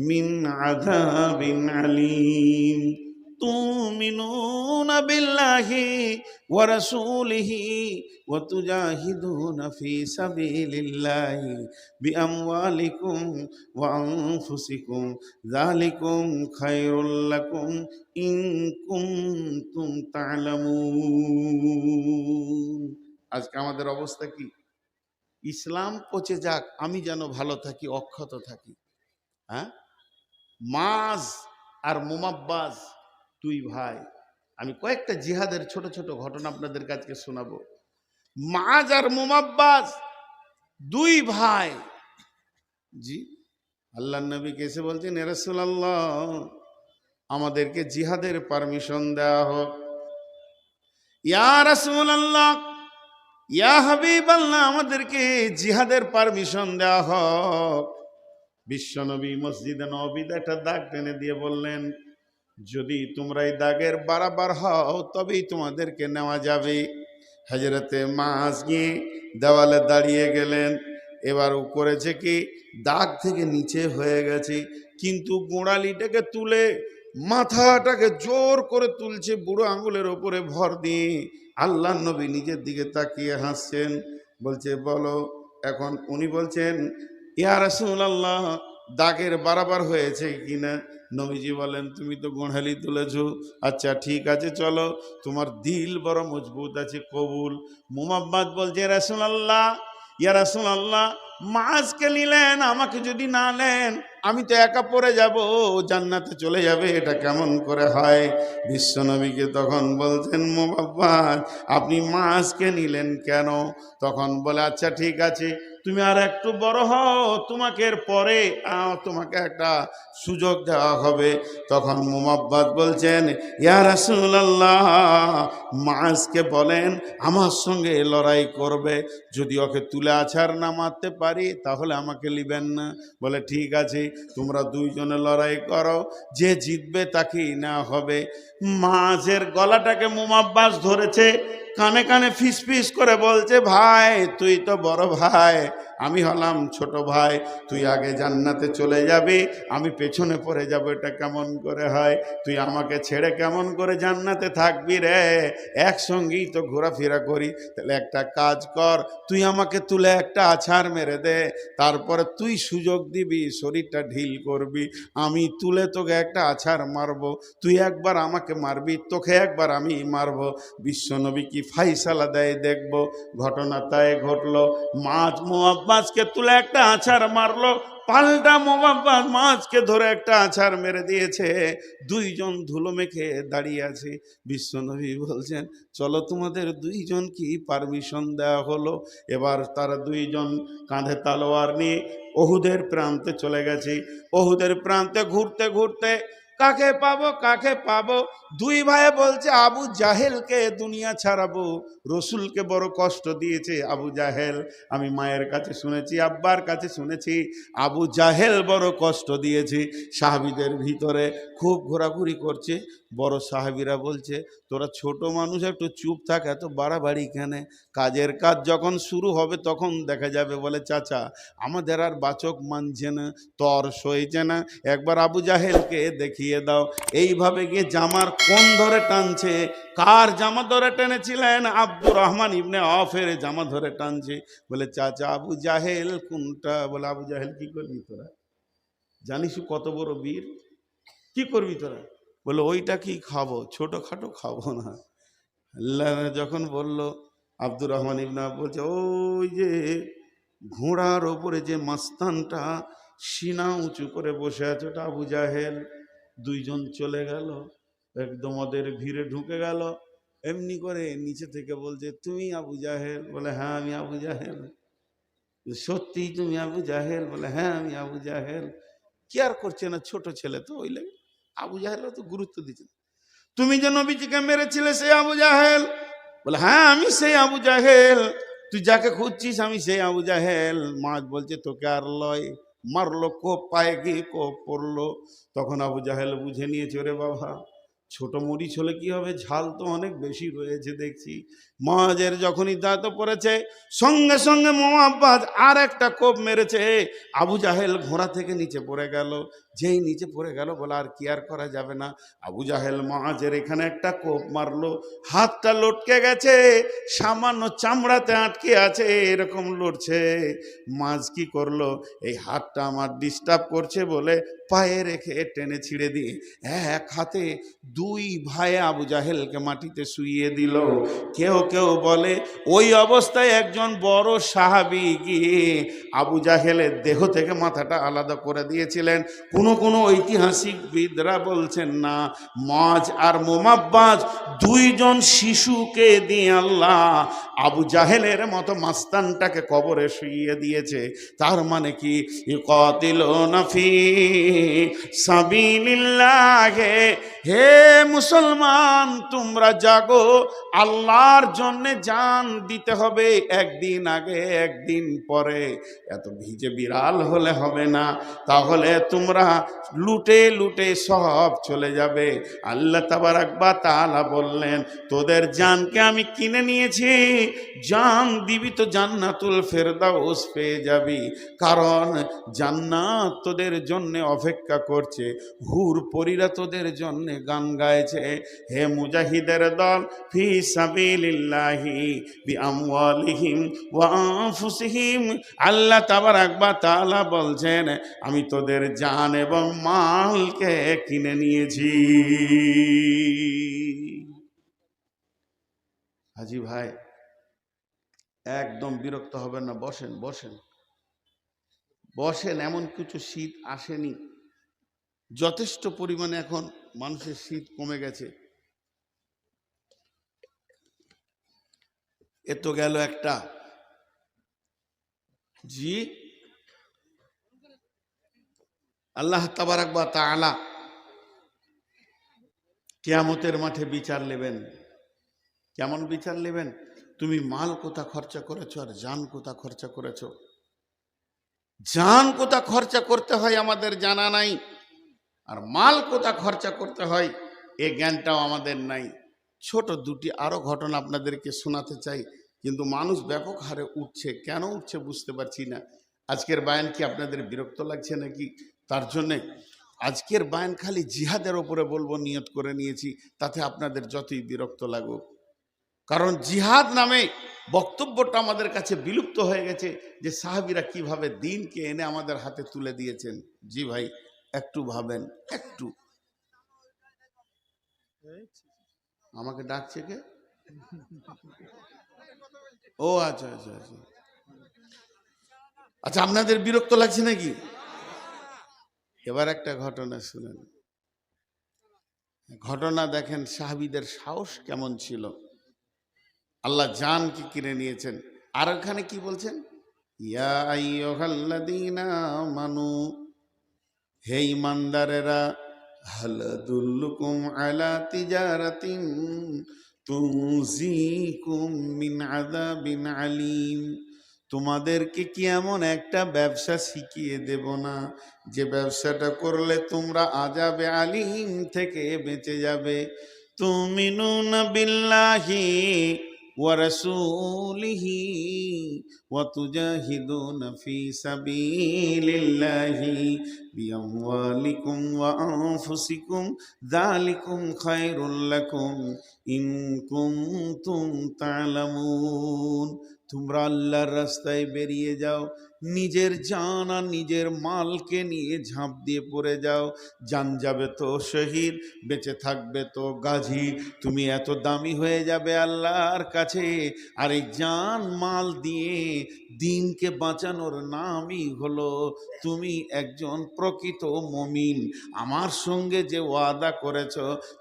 মিন আযাবিন আলীম তুমিনুনা বিল্লাহি ওয়া রাসূলিহি ওয়া তুজাহিদুনা ফি সাবিলিল্লাহি বিআমওয়ালিকুম ওয়া আনফুসিকুম যালিকুম খায়রুল লাকুম ইন কুনতুম তা'লামুন। আজকে আমাদের অবস্থা কি? ইসলাম পচে যাক, আমি যেন ভালো থাকি, অক্ষত থাকি। হ্যাঁ, মাজ আর মুমাব্বাজ দুই ভাই। আমি কয়েকটা জিহাদের ছোট ছোট ঘটনা আপনাদের কাছে শোনাবো। মাজ আর মুমাব্বাজ দুই ভাই। জি, আল্লাহ নবীকে এসে বলছেন, ইয়া রাসূলুল্লাহ, আমাদেরকে জিহাদের পারমিশন দেওয়া হোক। ইয়া রাসূলুল্লাহ, ইয়া হাবিবাল্লাহ, আমাদেরকে জিহাদের পারমিশন দেওয়া হোক। বিশ্বনবী মসজিদে নববীতে একটা দাগ টেনে দিয়ে বললেন, যদি তোমরা এই দাগের বারাবার হও তবেই তোমাদেরকে নেওয়া যাবে। হযরতে মাস গিয়ে দেওয়ালে দাঁড়িয়ে গেলেন। এবার ও করেছে কি, দাগ থেকে নিচে হয়ে গেছে, কিন্তু গোড়ালিটাকে তুলে মাথাটাকে জোর করে তুলছে বুড়ো আঙুলের ওপরে ভর দিয়ে। আল্লাহ নবী নিজের দিকে তাকিয়ে হাসছেন, বলছে বলো এখন। উনি বলছেন, ইয়া রাসূলুল্লাহ, দাগের বারাবার হয়েছে কিনা? নবীজি বলেন, তুমি তো গোড়ালি তুলেছো, আচ্ছা ঠিক আছে, চলো, তোমার দিল বড় মজবুত আছে, কবুল। মুহাম্মদ বলছে, রাসূলুল্লাহ, ইয়া রাসূলুল্লাহ, মাছকে নিলেন, আমাকে যদি না নেন আমি তো একা পড়ে যাব, জান্নাতে চলে যাবে, এটা কেমন করে হয়? বিশ্বনবীকে তখন বলছেন, মুহাম্মদ, আপনি মাছকে নিলেন কেন? তখন বলে, আচ্ছা ঠিক আছে, তুমি আর একটু বড় হও, তোমাকে এর পরে তোমাকে একটা সুযোগ দেওয়া হবে। তখন মুহাম্মদ বলছেন, ইয়া রাসূলুল্লাহ, মাছকে বলেন আমার সঙ্গে লড়াই করবে, যদি ওকে তুলে আছাড় না মারতে পারি তাহলে আমাকে লিবেন না। বলে ঠিক আছে, তোমরা দুইজনে লড়াই করো, যে জিতবে তাকেই না হবে। মাছের গলাটাকে মুহাম্মদ ধরেছে, কানে কানে ফিস ফিস করে বলছে, ভাই তুই তো বড় ভাই, আমি হলাম ছোট ভাই, তুই আগে জান্নাতে চলে যাবি, আমি পেছনে পড়ে যাব, এটা কেমন করে হয়? তুই আমাকে ছেড়ে কেমন করে জান্নাতে থাকবি রে? একসঙ্গেই তো ঘোরাফেরা করি, তাহলে একটা কাজ কর, তুই আমাকে তুলে একটা আছাড় মেরে দে, তারপরে তুই সুযোগ দিবি, শরীরটা ঢিল করবি, আমি তুলে তোকে একটা আছাড় মারবো, তুই একবার আমাকে মারবি, তোকে একবার আমি মারবো। বিশ্বনবী কি ফাইসালা দেয় দেখব। ঘটনা তাই ঘটলো, মাছকে তুলে একটা আছাড় মারলো, পাল্টা মুহাম্মদ মাছকে ধরে একটা আছাড় মেরে দিয়েছে। দুইজন ধুলো মেখে দাঁড়িয়ে আছে। বিশ্বনবী বলছেন, চলো, তোমাদের দুইজন কি পারমিশন দেওয়া হলো? এবার তারা দুইজন কাঁধে তালোয়ার নিয়ে ওহুদের প্রান্তে চলে গেছে। ওহুদের প্রান্তে ঘুরতে ঘুরতে কাকে পাবো কাকে পাবো, দুই ভাই বলছে, আবু জাহেলকে দুনিয়া ছাড়াবো, রসুলকে বড় কষ্ট দিয়েছে আবু জাহেল। আমি মায়ের কাছে শুনেছি, আব্বার কাছে শুনেছি, আবু জাহেল বড় কষ্ট দিয়েছে। সাহাবীদের ভিতরে খুব ঘোরাঘুরি করছে। বড় সাহাবীরা বলছে, তোরা ছোট মানুষ, একটু চুপ থাক, এত বাড়াবাড়ি কেন? কাজের কাজ যখন শুরু হবে তখন দেখা যাবে। বলে, চাচা, আমাদের আর বাচক মানছে না, তর সইছে না, একবার আবু জাহেলকে দেখিয়ে দাও। এইভাবে গিয়ে জামার কোন ধরে টানছে, কার জামা ধরে টেনেছিলেন? আব্দুর রহমান ইবনে আওফের জামা ধরে টানছে। বলে, চাচা, আবু জাহেল কোনটা? বলে, আবু জাহেল কি করবি তোরা? জানিস কত বড় বীর, কি করবি তোরা? বলে, ওইটা কি খাবো, ছোটখাটো খাবো না। আল্লাহ যখন বলল, আব্দুর রহমান ইবনে আওফ বলছে, ওই যে ঘোড়ার ওপরে যে মাস্তানটা সিনা উঁচু করে বসে আছে, ওটা আবু জাহেল। দুইজন চলে গেল, একদম ওদের ভিড়ে ঢুকে গেল। এমনি করে নিচে থেকে বলছে, তুমি আবু জাহেল? বলে, হ্যাঁ আমি আবু জাহেল। সত্যি তুমি আবু জাহেল? বলে, হ্যাঁ আমি আবু জাহেল। কেয়ার করছে না, ছোট ছেলে তো, ওই লাগে আবু জাহেল তো গুরুত্ব দিচ্ছে। তুমি যে নবীজিকে মেরেছিলে সেই আবু জাহেল? বলে, হ্যাঁ আমি সেই আবু জাহেল। তুই যাকে খুঁজছিস আমি সেই আবু জাহেল। মাছ বলছে, তোকে আর লয়, মারলো, কোপ পায়ে গিয়ে কোপ পড়লো। তখন আবু জাহেল বুঝে নিয়েছে, ওরে বাবা, ছোট মরিচ হলে কি হবে, ঝাল তো অনেক বেশি রয়েছে দেখছি। মাঝের যখনই দাঁত পড়েছে, সঙ্গে সঙ্গে মুহাম্মদ আর একটা কোপ মেরেছে। আবু জাহেল ঘোড়া থেকে নিচে পড়ে গেল। যেই নিচে পড়ে গেল, বলে আর কি আর করা যাবে না। আবু জাহেল মাঝের এখানে একটা কোপ মারলো, হাতটা লটকে গেছে, সামান্য চামড়াতে আটকে আছে, এরকম লড়ছে। মাঝ কি করলো, এই হাতটা আমার ডিস্টার্ব করছে বলে পায়ে রেখে টেনে ছিঁড়ে দিয়ে এক হাতে দুই ভাই আবু জাহেলকে মাটিতে শুইয়ে দিল। কেউ কেউ বলে ওই অবস্থায় একজন বড় সাহাবী গিয়ে আবু জাহেলের দেহ থেকে মাথাটা আলাদা করে দিয়েছিলেন। কোনো ঐতিহাসিকবিদরা বলছেন না, মাজ আর মোমাব্বাজ দুইজন শিশুকে দিয়ে আল্লাহ আবু জাহেলের মতো মাস্তানটাকে কবরে শুইয়ে দিয়েছে। তার মানে কি, ইকাতিলুনা ফি সাবিলিল্লাহ, হে মুসলমান তোমরা জাগো, আল্লাহর জন্য জান দিতে হবে, একদিন আগে একদিন পরে। এত ভিজে বিড়াল হলে হবে না, তাহলে তোমরা লুটে লুটে সব চলে যাবে। আল্লাহ তাবারাক ওয়া তাআলা বললেন, তোদের জানকে আমি কিনে নিয়েছি, জান দিবি তো জান্নাতুল ফেরদাউস পেয়ে যাবি, কারণ জান্নাত তোদের জন্য অপেক্ষা করছে, হুর পরীরা তোদের জন্য গান গাইছে। হে মুজাহিদের দল, ফি সাবিলিল্লাহি বিআমওয়ালিহিম ওয়া আনফুসিহিম, আল্লাহ তাবারাক ওয়া তাআলা বলছেন আমি তোদের জান এবং মালকে কিনে নিয়েছি। হাজি ভাই একদম বিরক্ত হবেন না, বসেন বসেন বসেন। এমন কিছু শীত আসেনি, যথেষ্ট পরিমাণে এখন মানুষের শীত কমে গেছে। এ তো গেল একটা। জি, আল্লাহ তাবারাক ওয়া তাআলা কিয়ামতের মাঠে বিচার নেবেন। কেমন বিচার নেবেন? তুমি মাল কোথা খরচা করেছো আর জান কোথা খরচা করেছো। জান কোথা খরচা করতে হয় আমাদের জানা নাই, আর মাল কোথা খরচা করতে হয় এ জ্ঞানটাও আমাদের নাই। ছোট দুটি আরো ঘটনা আপনাদেরকে শোনাতে চাই, কিন্তু মানুষ ব্যাপক হারে উঠছে, কেন উঠছে বুঝতে পারছি না। আজকের বায়ান কি আপনাদের বিরক্ত লাগছে নাকি? তার জন্যে আজকের বায়ান খালি জিহাদের ওপরে বলবো, নিয়ত করে নিয়েছি, তাতে আপনাদের যতই বিরক্ত লাগুক। কারণ জিহাদ নামে বক্তব্যটা আমাদের কাছে বিলুপ্ত হয়ে গেছে, যে সাহাবীরা কিভাবে দ্বীনকে এনে আমাদের হাতে তুলে দিয়েছেন। জি ভাই একটু ভাবেন, একটু। আমাকে ডাকছে কে? ও আচ্ছা আচ্ছা আচ্ছা আচ্ছা, আপনাদের বিরক্ত লাগছে নাকি? এবার একটা ঘটনা শুনেন। ঘটনা দেখেন সাহাবীদের সাহস কেমন ছিল, আল্লাহ জানকে কিনে নিয়েছেন। আর ওখানে কি বলছেন? ইয়া আইয়ুহাল্লাযীনা আমানু, হে ঈমানদারেরা, হাল আদুল্লুকুম আলা তিজারাতিন তুনজিকুম মিন আযাবিন আলীম, তোমাদেরকে কি এমন একটা ব্যবসা শিখিয়ে দেব না, যে ব্যবসাটা করলে তোমরা আযাবে আলীম থেকে বেঁচে যাবে। তুমিনুনা বিল্লাহি ওয়া রাসূলিহি ওয়া তুজাহিদুনা ফি সাবিলিল্লাহি বিআমওয়ালিকুম ওয়া আনফুসিকুম, যালিকুম খায়রুল লাকুম ইন কুনতুম তা'লামুন। তোমরা আল্লাহর রাস্তায় বেরিয়ে যাও, নিজের জান আর নিজের মালকে নিয়ে ঝাঁপ দিয়ে পড়ে যাও। জান যাবে তো শহীদ, বেঁচে থাকবে তো গাজী। তুমি এত দামি হয়ে যাবে আল্লাহর কাছে, আর এই জান মাল দিয়ে দ্বীনকে বাঁচানোর নামই হলো তুমি একজন প্রকৃত মুমিন। আমার সঙ্গে যে ওয়াদা করেছ,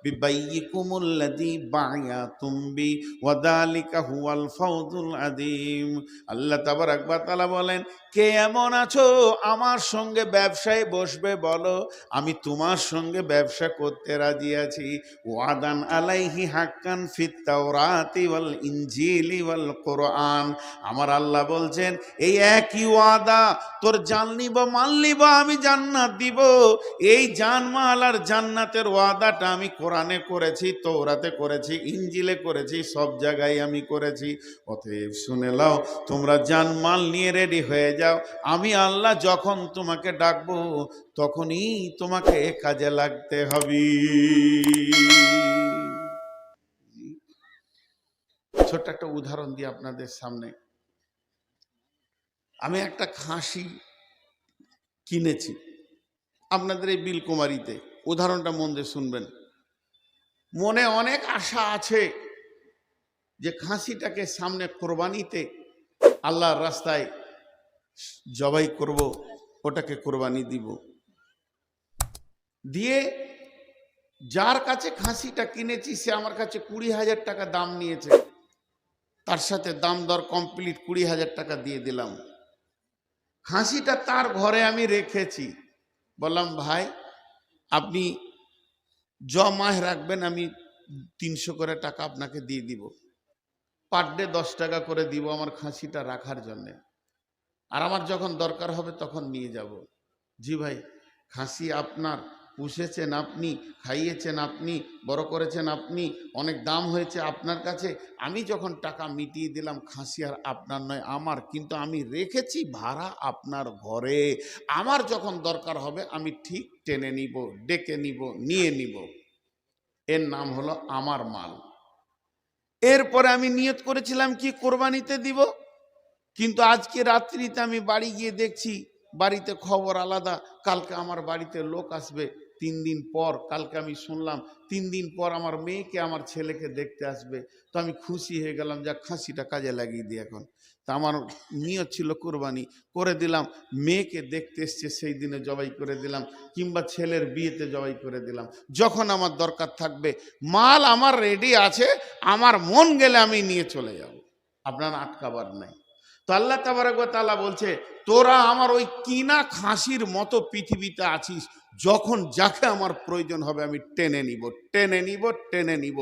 বিবাইয়িকুমুল্লাযী বায়াতুম বি ওয়া যালিকা হুয়াল ফাওজুল আযীম। আল্লাহ তাবারাক ওয়া তাআলা বলেন, কে এমন আছো আমার সঙ্গে ব্যবসায় বসবে বলো, আমি তোমার সঙ্গে ব্যবসা করতে রাজি আছি। ওয়াদান আলাইহি হাক্কান ফিত তাওরাতি ওয়াল ইনজিলি ওয়াল কুরআন। আমার আল্লাহ বলছেন, এই একই ওয়াদা, তোর জান নিব মাল নিব, আমি জান্নাত দিব। এই জানমাল আর জান্নাতের ওয়াদাটা আমি কোরআনে করেছি, তৌরাতে করেছি, ইনজিলে করেছি, সব জায়গায় আমি করেছি। অতএব শুনে নাও, তোমরা জানমাল নিয়ে রেডি হয়ে যাও। আমি আল্লাহ যখন তোমাকে ডাকবো তখনই তোমাকে কাজে লাগতে হবে। ছোট্ট একটা উদাহরণ দিই আপনাদের সামনে। আমি একটা খাসি কিনেছি আপনাদের এই বিলকুমারিতে। উদাহরণটা মন দিয়ে শুনবেন। মনে অনেক আশা আছে, যে খাসিটাকে সামনে কোরবানিতে আল্লাহর রাস্তায় জবাই করব, ওটাকে কোরবানি দিব। দিয়ে যার কাছে খাসিটা কিনেছি সে আমার কাছে 20,000 টাকা দাম নিয়েছে, তার সাথে দাম দর কমপ্লিট 20,000 টাকা দিয়ে দিলাম। খাসিটা তার ঘরে আমি রেখেছি, বললাম ভাই আপনি জমায় রাখবেন, আমি 300 করে টাকা আপনাকে দিয়ে দিব, পার ডে 10 টাকা করে দিব আমার খাসিটা রাখার জন্যে, আর আমার যখন দরকার হবে তখন নিয়ে যাব। জি ভাই, খাসি আপনার, পুষেছেন আপনি, খাইয়েছেন আপনি, বড় করেছেন আপনি, অনেক দাম হয়েছে আপনার কাছে, আমি যখন টাকা মিটিয়ে দিলাম খাসি আর আপনার নয় আমার, কিন্তু আমি রেখেছি ভাড়া আপনার ঘরে, আমার যখন দরকার হবে আমি ঠিক টেনে নিব, ডেকে নিব, নিয়ে নিব, এর নাম হলো আমার মাল। এরপরে আমি নিয়ত করেছিলাম কি কোরবানিতে দিব, কিন্তু আজকে রাত্রিতে আমি বাড়ি গিয়ে দেখছি বাড়িতে খবর আলাদা, কালকে আমার বাড়িতে লোক আসবে 3 দিন পর, কালকে আমি শুনলাম 3 দিন পর আমার মেয়েকে আমার ছেলেকে দেখতে আসবে। তো আমি খুশি হয়ে গেলাম, যা খাসিটা কাজে লাগিয়ে দিই এখন। তা আমার নিয়ত ছিল কোরবানি করে দিলাম, মেয়েকে দেখতে এসছে সেই দিনে জবাই করে দিলাম, কিংবা ছেলের বিয়েতে জবাই করে দিলাম। যখন আমার দরকার থাকবে মাল আমার রেডি আছে, আমার মন গেলে আমি নিয়ে চলে যাব, আপনার আটকাবার নাই। তো আল্লাহ তাবারক ওয়া তাআলা বলছে তোরা আমার ওই কিনা খাসির মতো পৃথিবীতে আছিস, যখন যাকে আমার প্রয়োজন হবে আমি টেনে নিব, টেনে নিব, টেনে নিব,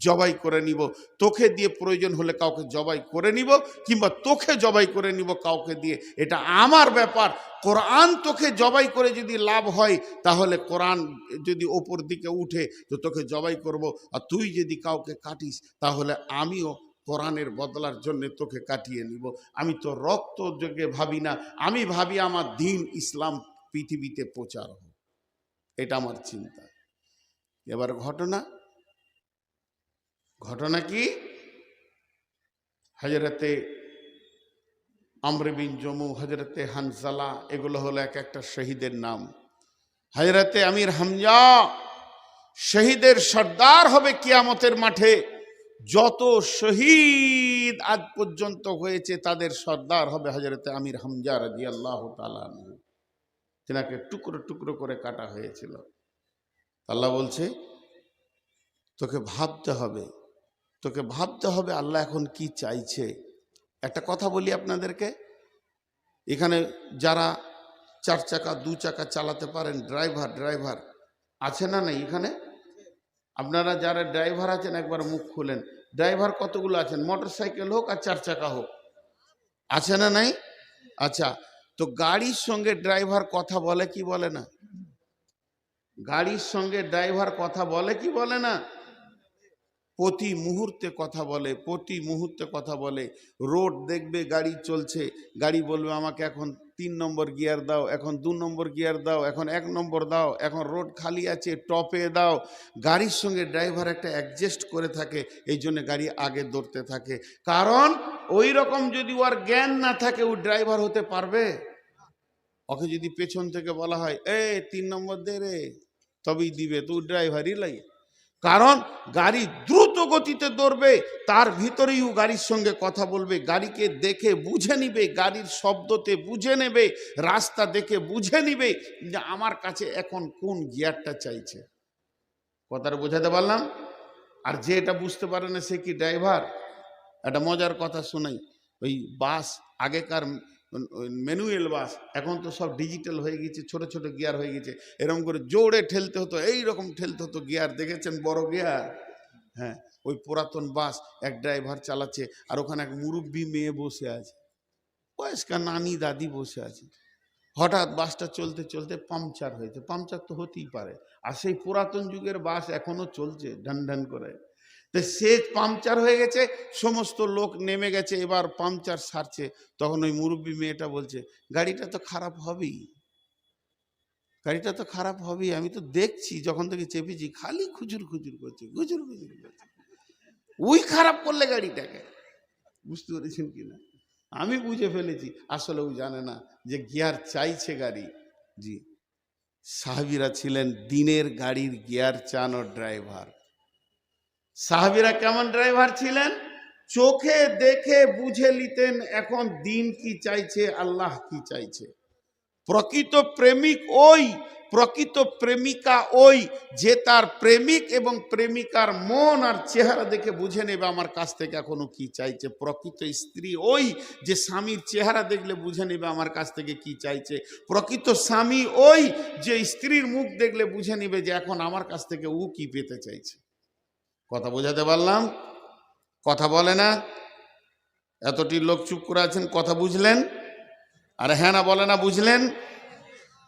জবাই করে নিব। তোকে দিয়ে প্রয়োজন হলে কাউকে জবাই করে নিব, কিংবা তোকে জবাই করে নিব কাউকে দিয়ে, এটা আমার ব্যাপার। কোরআন তোকে জবাই করে যদি লাভ হয়, তাহলে কোরআন যদি ওপর দিকে উঠে তো তোকে জবাই করব, আর তুই যদি কাউকে কাটিস তাহলে আমিও কোরআনের বদলার জন্য তোকে কাটিয়ে নিব। আমি তো রক্ত যোগে ভাবি না, আমি ভাবি আমার দিন ইসলাম পৃথিবীতে প্রচার হোক, এটা আমার চিন্তা। এবার ঘটনা কি, হযরতে আমর বিন জমু, হযরতে হানজালা, এগুলো হলো এক একটা শহীদের নাম। হযরতে আমির হামজা শহীদের সর্দার হবে কিয়ামতের মাঠে। যত শহীদ আজ পর্যন্ত হয়েছে তাদের সর্দার হবে হযরতে আমির হামজা রাদিয়াল্লাহু তাআলা আনহু। তিনাকে টুকরো টুকরো করে কাটা হয়েছিল। আল্লাহ বলছে তোকে ভাবতে হবে, তোকে ভাবতে হবে আল্লাহ এখন কি চাইছে। একটা কথা বলি আপনাদেরকে, এখানে যারা 4 চাকা 2 চাকা চালাতে পারেন, ড্রাইভার আছে না নাই এখানে? আপনারা যারা ড্রাইভার আছেন একবার মুখ খুলেন। ড্রাইভার কতগুলো আছেন? মোটরসাইকেল হোক আর 4 চাকা হোক, আছে না নাই? আচ্ছা, তো গাড়ির সঙ্গে ড্রাইভার কথা বলে কি বলে না? গাড়ির সঙ্গে ড্রাইভার কথা বলে কি বলে না? প্রতি মুহূর্তে কথা বলে, প্রতি মুহূর্তে কথা বলে। রোড দেখবে গাড়ি চলছে, গাড়ি বলবে আমাকে এখন 3 নম্বর গিয়ার দাও, এখন 2 নম্বর গিয়ার দাও, এখন 1 নম্বর দাও, এখন রোড খালি আছে টপে দাও। গাড়ির সঙ্গে ড্রাইভার একটা অ্যাডজাস্ট করে থাকে, এই জন্য গাড়ি আগে দৌড়তে থাকে। কারণ ওই রকম যদি ওর জ্ঞান না থাকে ও ড্রাইভার হতে পারবে? ওকে যদি পেছন থেকে বলা হয় 3 নম্বর দে রে, তবেই দিবে, তো ড্রাইভারই লাগে। কারণ গাড়ি দ্রুত গতিতে দৌড়বে, তার ভিতরেই ও গাড়ির সঙ্গে কথা বলবে, গাড়িকে দেখে বুঝে নিবে, গাড়ির শব্দতে বুঝে নেবে, রাস্তা দেখে বুঝে নিবে যে আমার কাছে এখন কোন গিয়ারটা চাইছে। কথাটা বোঝাতে পারলাম? আর যে এটা বুঝতে পারে না সে কি ড্রাইভার? একটা মজার কথা শোনাই। ওই বাস, আগেকার ম্যানুয়াল বাস, এখন তো সব ডিজিটাল হয়ে গেছে, ছোট ছোট গিয়ার হয়ে গেছে। এরকম করে জোরে ঠেলতে হতো, এইরকম ঠেলতে হতো গিয়ার, দেখেছেন বড় গিয়ার? হ্যাঁ, ওই পুরাতন বাস এক ড্রাইভার চালাচ্ছে, আর ওখানে এক মুরব্বী মেয়ে বসে আছে, বয়স্কা নানি দাদি বসে আছে। হঠাৎ বাসটা চলতে চলতে পাংচার হয়েছে। পাংচার তো হতেই পারে, আর সেই পুরাতন যুগের বাস এখনো চলছে ঢান ঢান করে। তো সে পাংচার হয়ে গেছে, সমস্ত লোক নেমে গেছে, এবার পাংচার সারছে। তখন ওই মুরব্বী মেয়েটা বলছে গাড়িটা তো খারাপ হবেই, গাড়িটা তো খারাপ হবেই, আমি তো দেখছি যখন থেকে চেপেছি খালি খুচুর খুচুর করছে, খুচুর খুচুর করছে। ওই খারাপ করলে গাড়িটাকে, বুঝতে পেরেছেন কিনা? আমি বুঝে ফেলেছি আসলে ও জানে না যে গিয়ার চাইছে গাড়ি। জি, সাহাবীরা ছিলেন দিনের গাড়ির গিয়ার চালানোর ড্রাইভার। সাহাবীরা কেমন ড্রাইভার ছিলেন? চোখে দেখে বুঝে নিতেন এখন দিন কি চাইছে, আল্লাহ কি চাইছে। প্রকৃত প্রেমিক ওই, প্রকৃত প্রেমিকা ওই যে তার প্রেমিক এবং প্রেমিকার মন আর চেহারা দেখে বুঝে নেবে আমার কাছ থেকে এখনো কি চাইছে। প্রকৃত স্ত্রী ওই যে স্বামীর চেহারা দেখলে বুঝে নেবে আমার কাছ থেকে কি চাইছে। প্রকৃত স্বামী ওই যে স্ত্রীর মুখ দেখলে বুঝে নেবে যে এখন আমার কাছ থেকে ও কি পেতে চাইছে। কথা বোঝাতে পারলাম? কথা বলে না? এতটি লোক চুপ করে আছেন, কথা বুঝলেন? আর হ্যাঁ না বলে না, বুঝলেন?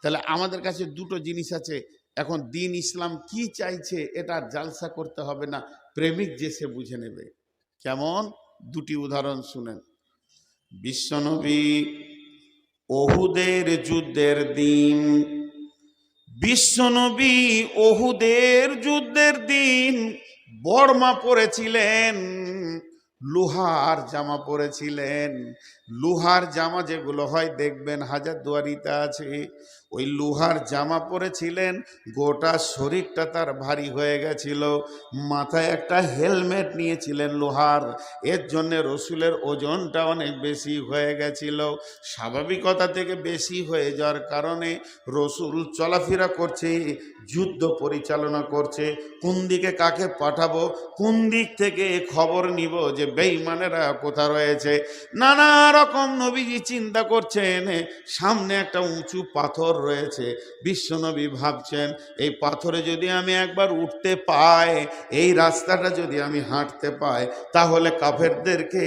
তাহলে আমাদের কাছে দুটো জিনিস আছে। এখন দিন ইসলাম কি চাইছে এটা জালসা করতে হবে না, প্রেমিক যে সে বুঝে নেবে। কেমন? দুটি উদাহরণ শুনেন। বিশ্বনবী ওহুদের যুদ্ধের দিন, বিশ্বনবী ওহুদের যুদ্ধের দিন বর্মা পরেছিলেন, লোহার জামা পরেছিলেন। লোহার জামা যেগুলো হয় দেখবেন হাজারদুয়ারিতে আছে, ওই লোহার জামা পরেছিলেন। গোটা শরীরটা তার ভারী হয়ে গেছিল। মাথায় একটা হেলমেট নিয়েছিলেন লোহার, এর জন্যে রসুলের ওজনটা অনেক বেশি হয়ে গেছিল। স্বাভাবিকতা থেকে বেশি হয়ে যাওয়ার কারণে রসুল চলাফেরা করছে, যুদ্ধ পরিচালনা করছে। কোন দিকে কাকে পাঠাবো, কোন দিক থেকে খবর নিব যে বেঈমানেরা কোথা রয়েছে, নানা রকম নবীজি চিন্তা করছেন। সামনে একটা উঁচু পাথর রয়েছে, বিশ্বনবী ভাবছেন এই পাথরে যদি আমি একবার উঠতে পাই, এই রাস্তাটা যদি আমি হাঁটতে পাই, তাহলে কাফেরদেরকে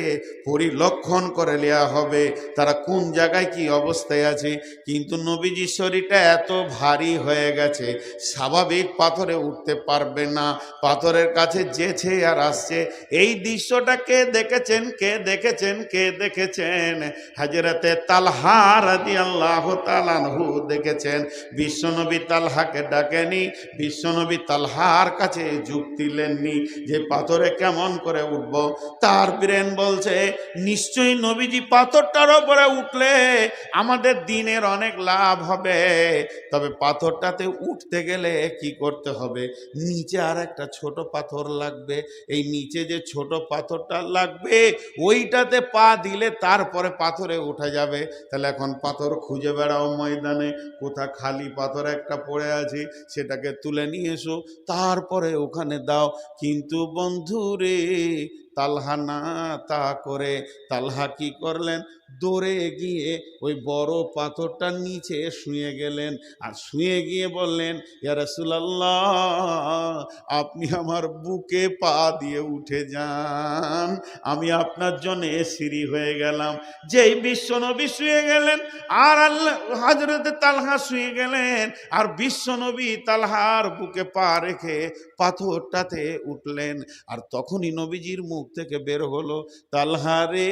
পরিলক্ষণ করে নেওয়া হবে তারা কোন জায়গায় কি অবস্থায় আছে। কিন্তু নবীজির শরীরটা এত ভারী হয়ে গেছে, স্বাভাবিক পাথরে উঠতে পারবে না। পাথরের কাছে যেছে আর আসছে। এই দৃশ্যটা কে দেখেছেন? কে দেখেছেন? কে দেখেছেন? হযরতে তালহা রাদিয়াল্লাহু তাআলা আনহু দেখেছেন। বিশ্বনবী তালহাকে ডাকেনি, বিশ্বনবী তালহার কাছে যুক্তি নেননি যে পাথরে কেমন করে উঠব। তার ব্রেন বলছে নিশ্চয়ই নবীজি পাথরটার উপরে উঠলে আমাদের দিনের অনেক লাভ হবে। তবে পাথরটাতে উঠতে গেলে কি করতে হবে? নিচে আর একটা ছোট পাথর লাগবে। এই নিচে যে ছোট পাথরটা লাগবে ওইটাতে পা দিলে তারপরে পাথরে উঠা যাবে। তাহলে এখন পাথর খুঁজে বেড়াও ময়দানে, কোথা খালি পাথর একটা পড়ে আছে সেটাকে তুলে নিয়ে এসো, তারপরে ওখানে দাও। কিন্তু বন্ধুরে, তালহা না তা করে তালহা কি করলেন? দৌড়ে গিয়ে ওই বড় পাথরটার নিচে শুয়ে গেলেন। আর শুয়ে গিয়ে বললেন, ইয়া রাসূলুল্লাহ, আপনি আমার বুকে পা দিয়ে উঠে যান, আমি আপনার জন্য সিঁড়ি হয়ে গেলাম। যেই বিশ্বনবী শুয়ে গেলেন আর আল্লাহ হযরতে তালহা শুয়ে গেলেন, আর বিশ্বনবী তালহার বুকে পা রেখে পাথরটাতে উঠলেন। আর তখনই নবীজির মুখ থেকে বের হলো, তালহা রে,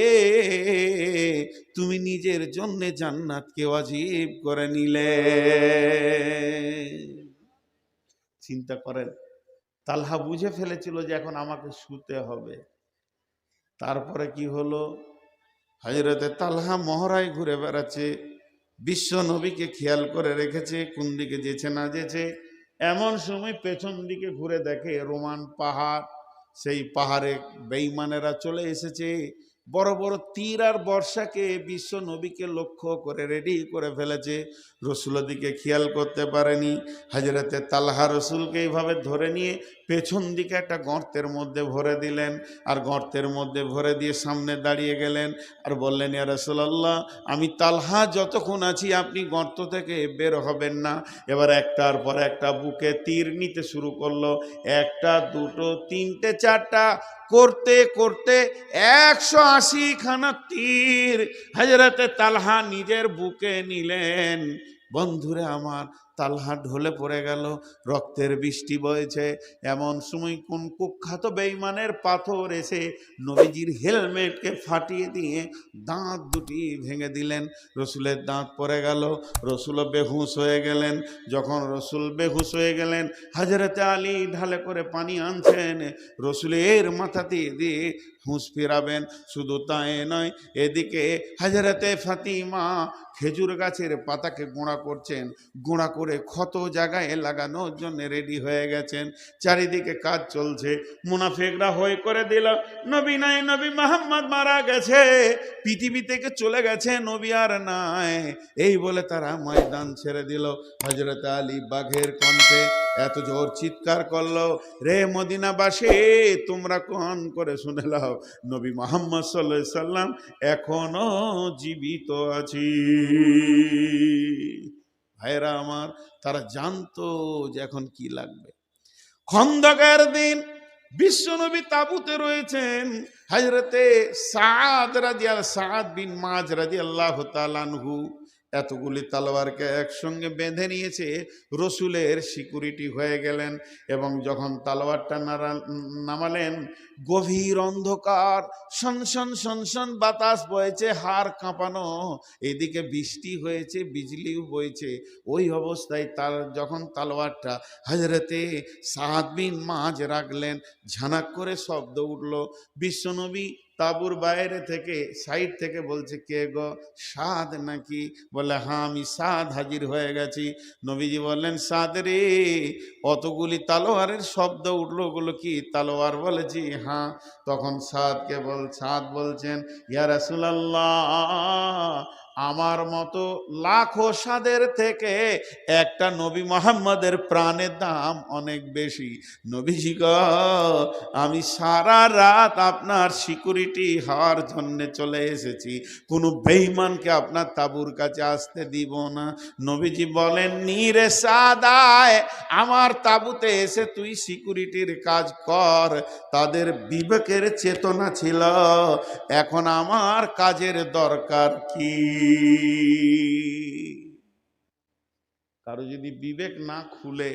তুমি নিজের জন্য জান্নাতকে ওয়াজিব করে নিলে। চিন্তা করেন, তালহা বুঝে ফেলেছিল যে এখন আমাকে শুতে হবে। তারপরে কি হলো? হযরতে তালহা মহড়ায় ঘুরে বেড়াচ্ছে, বিশ্ব নবীকে খেয়াল করে রেখেছে কোন দিকে যেছে না যেছে। এমন সময় পেছন দিকে ঘুরে দেখে রোমান পাহাড়, সেই পাহাড়ে বেঈমানেরা চলে এসেছে। বড় বড় তীর আর বর্ষাকে বিশ্ব নবীকে লক্ষ্য করে রেডি করে ফেলেছে। রসুলের দিকে খেয়াল করতে পারেনি। হযরতে তালহা রসুলকে এইভাবে ধরে নিয়ে পেছন দিকে একটা গর্তের মধ্যে ভরে দিলেন। আর গর্তের মধ্যে ভরে দিয়ে সামনে দাঁড়িয়ে গেলেন আর বললেন, ইয়া রাসূলুল্লাহ, আমি তালহা যতক্ষণ আছি আপনি গর্ত থেকে বের হবেন না। এবার একটার পর একটা বুকে তীর নিতে শুরু করলো। একটা, দুটো, তিনটে, চারটা করতে করতে 180 খানা তীর হযরতে তালহা নিজের বুকে নিলেন। বন্ধুরে আমার, তালহা ঢলে পড়ে গেল, রক্তের বৃষ্টি বয়েছে। এমন সময় কোন কুখ্যাত বেঈমানের পাথর এসে নবীজির হেলমেটকে ফাটিয়ে দিয়ে দাঁত দুটি ভেঙে দিলেন। রসুলের দাঁত পড়ে গেল, রসুলও বেহুশ হয়ে গেলেন। যখন রসুল বেহুশ হয়ে গেলেন, হযরতে আলী ঢালে করে পানি আনছেন, রসুলের মাথাতে দিয়ে হুঁশ ফেরাবেন। শুধু তাই নয়, এদিকে হযরতে ফাতিমা খেজুর গাছের পাতাকে গোঁড়া করছেন। গোঁড়া করে করে ক্ষত জায়গায় লাগানোর জন্য রেডি হয়ে গেছেন। চারিদিকে কাজ চলছে, মুনাফিকরা হই করে দিল নবী নাই, নবী মুহাম্মদ মারা গেছে, পৃথিবী থেকে চলে গেছে, নবী আর নাই। এই বলে তারা ময়দান ছেড়ে দিল। হযরত আলী বাঘের কণ্ঠে এত জোর চিৎকার করলো, রে মদিনাবাসী তোমরা কান করে শুনে নাও, নবী মুহাম্মদ সাল্লাল্লাহু আলাইহি সাল্লাম এখনো জীবিত আছি। ভাইরা আমার, তারা জানতো যে এখন কি লাগবে। খন্দকের দিন বিশ্বনবী তাবুতে রয়েছেন। হযরতে সাদ বিন মাজ রাদিয়াল্লাহু তাআলা আনহু এতগুলি তলোয়ারকে একসঙ্গে বেঁধে নিয়েছে, রসুলের সিকিউরিটি হয়ে গেলেন। এবং যখন তলোয়ারটা নামালেন, গভীর অন্ধকার, সনসন সনসন বাতাস বইছে, হাড় কাঁপানো, এদিকে বৃষ্টি হয়েছে, বিজলিও বইছে। ওই অবস্থায় তার যখন তলোয়ারটা হযরতে সাদ বিন মাজ রাখলেন, ঝানাক করে শব্দ উঠল। বিশ্বনবী তাবুর বাইরে থেকে, সাইড থেকে বলছে, কে গো, সাদ নাকি? বলে, হ্যাঁ আমি সাদ, হাজির হয়ে গেছি। নবীজি বললেন, সাদ রে, অতগুলি তালোয়ারের শব্দ উঠলো, ওগুলো কি তালোয়ার? বলেছি হ্যাঁ। তখন সাদ বলছেন, ইয়া রাসূলুল্লাহ, আমার মতো লাখো সাদের থেকে একটা নবী মুহাম্মদের প্রাণের দাম অনেক বেশি। নবীজি গো, আমি সারা রাত আপনার সিকিউরিটি হওয়ার জন্য চলে এসেছি, কোনো বেঈমানকে আপনার তাবুর কাছে আসতে দিব না। নবীজি বলেন, নীরে সাদায়, আমার তাবুতে এসে তুই সিকিউরিটির কাজ কর। তাদের বিবেকের চেতনা ছিল, এখন আমার কাজের দরকার কি? কারো যদি বিবেক না খুলে